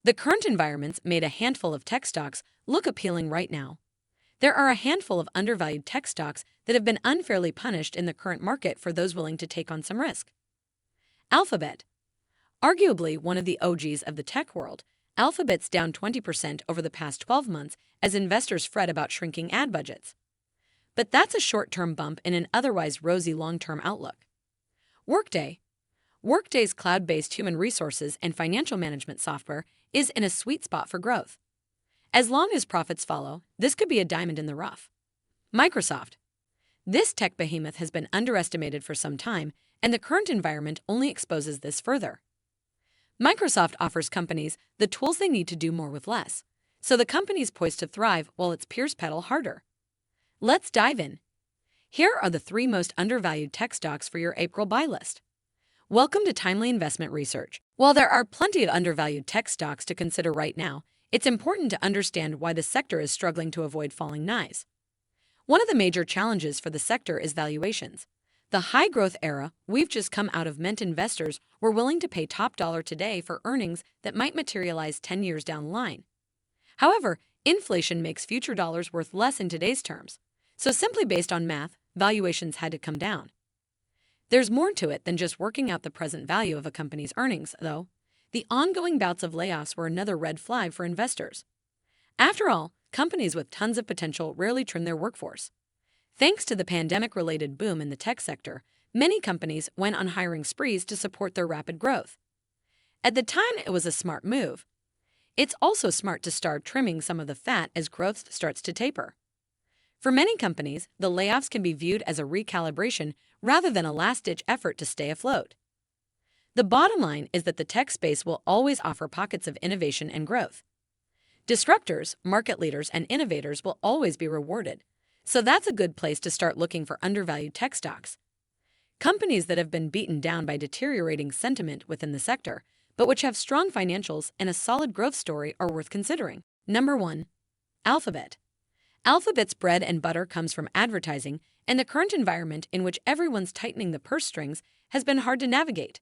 The current environment's made a handful of tech stocks look appealing right now. There are a handful of undervalued tech stocks that have been unfairly punished in the current market for those willing to take on some risk. Alphabet. Arguably one of the OGs of the tech world, Alphabet's down 20% over the past 12 months as investors fret about shrinking ad budgets. But that's a short-term bump in an otherwise rosy long-term outlook. Workday. Workday's cloud-based human resources and financial management software is in a sweet spot for growth. As long as profits follow, this could be a diamond in the rough. Microsoft. This tech behemoth has been underestimated for some time, and the current environment only exposes this further. Microsoft offers companies the tools they need to do more with less, so the company's poised to thrive while its peers pedal harder. Let's dive in. Here are the 3 most undervalued tech stocks for your April buy list. Welcome to Timely Investment Research. While there are plenty of undervalued tech stocks to consider right now, it's important to understand why the sector is struggling to avoid falling knives. One of the major challenges for the sector is valuations. The high-growth era we've just come out of meant investors were willing to pay top dollar today for earnings that might materialize 10 years down the line. However, inflation makes future dollars worth less in today's terms, so simply based on math, valuations had to come down. There's more to it than just working out the present value of a company's earnings, though. The ongoing bouts of layoffs were another red flag for investors. After all, companies with tons of potential rarely trim their workforce. Thanks to the pandemic-related boom in the tech sector, many companies went on hiring sprees to support their rapid growth. At the time, it was a smart move. It's also smart to start trimming some of the fat as growth starts to taper. For many companies, the layoffs can be viewed as a recalibration rather than a last-ditch effort to stay afloat. The bottom line is that the tech space will always offer pockets of innovation and growth. Disruptors, market leaders, and innovators will always be rewarded. So that's a good place to start looking for undervalued tech stocks. Companies that have been beaten down by deteriorating sentiment within the sector, but which have strong financials and a solid growth story are worth considering. Number 1. Alphabet. Alphabet's bread and butter comes from advertising, and the current environment in which everyone's tightening the purse strings has been hard to navigate.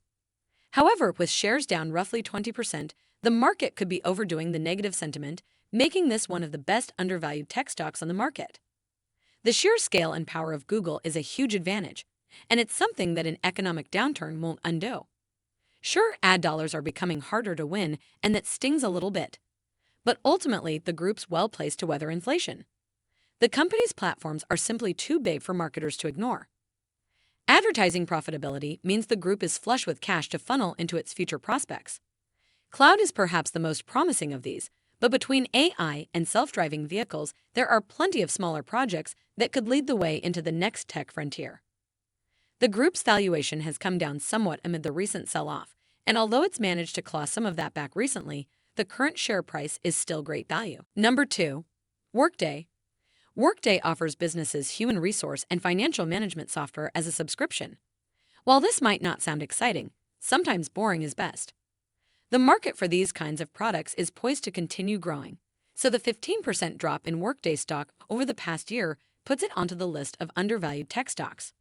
However, with shares down roughly 20%, the market could be overdoing the negative sentiment, making this one of the best undervalued tech stocks on the market. The sheer scale and power of Google is a huge advantage, and it's something that an economic downturn won't undo. Sure, ad dollars are becoming harder to win, and that stings a little bit. But ultimately, the group's well placed to weather inflation. The company's platforms are simply too big for marketers to ignore. Advertising profitability means the group is flush with cash to funnel into its future prospects. Cloud is perhaps the most promising of these, but between AI and self-driving vehicles, there are plenty of smaller projects that could lead the way into the next tech frontier. The group's valuation has come down somewhat amid the recent sell-off, and although it's managed to claw some of that back recently, the current share price is still great value. Number 2. Workday. Workday offers businesses human resource and financial management software as a subscription. While this might not sound exciting, sometimes boring is best. The market for these kinds of products is poised to continue growing, so the 15% drop in Workday stock over the past year puts it onto the list of undervalued tech stocks.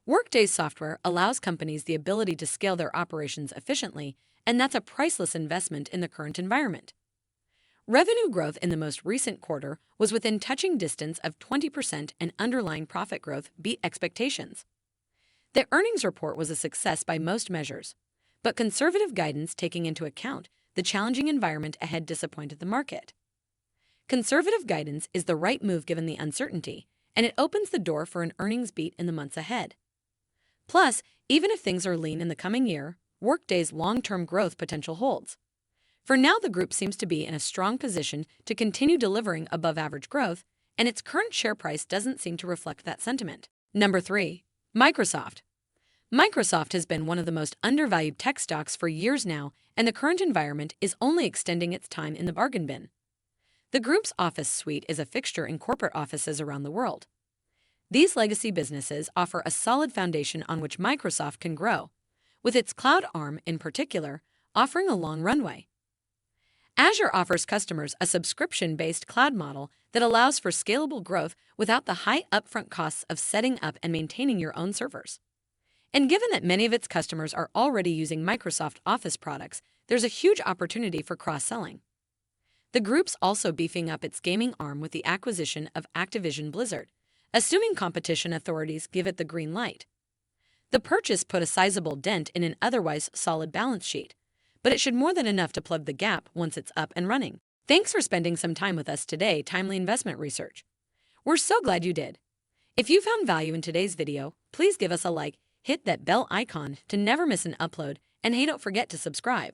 Workday's software allows companies the ability to scale their operations efficiently, and that's a priceless investment in the current environment. Revenue growth in the most recent quarter was within touching distance of 20%, and underlying profit growth beat expectations. The earnings report was a success by most measures, but conservative guidance taking into account the challenging environment ahead disappointed the market. Conservative guidance is the right move given the uncertainty, and it opens the door for an earnings beat in the months ahead. Plus, even if things are lean in the coming year, Workday's long-term growth potential holds. For now, the group seems to be in a strong position to continue delivering above-average growth, and its current share price doesn't seem to reflect that sentiment. Number 3. Microsoft. Microsoft has been one of the most undervalued tech stocks for years now, and the current environment is only extending its time in the bargain bin. The group's office suite is a fixture in corporate offices around the world. These legacy businesses offer a solid foundation on which Microsoft can grow, with its cloud arm in particular offering a long runway. Azure offers customers a subscription-based cloud model that allows for scalable growth without the high upfront costs of setting up and maintaining your own servers. And given that many of its customers are already using Microsoft Office products, there's a huge opportunity for cross-selling. The group's also beefing up its gaming arm with the acquisition of Activision Blizzard, assuming competition authorities give it the green light. The purchase put a sizable dent in an otherwise solid balance sheet, but it should more than enough to plug the gap once it's up and running. Thanks for spending some time with us today, Timely Investment Research. We're so glad you did. If you found value in today's video, please give us a like, hit that bell icon to never miss an upload, and hey, don't forget to subscribe.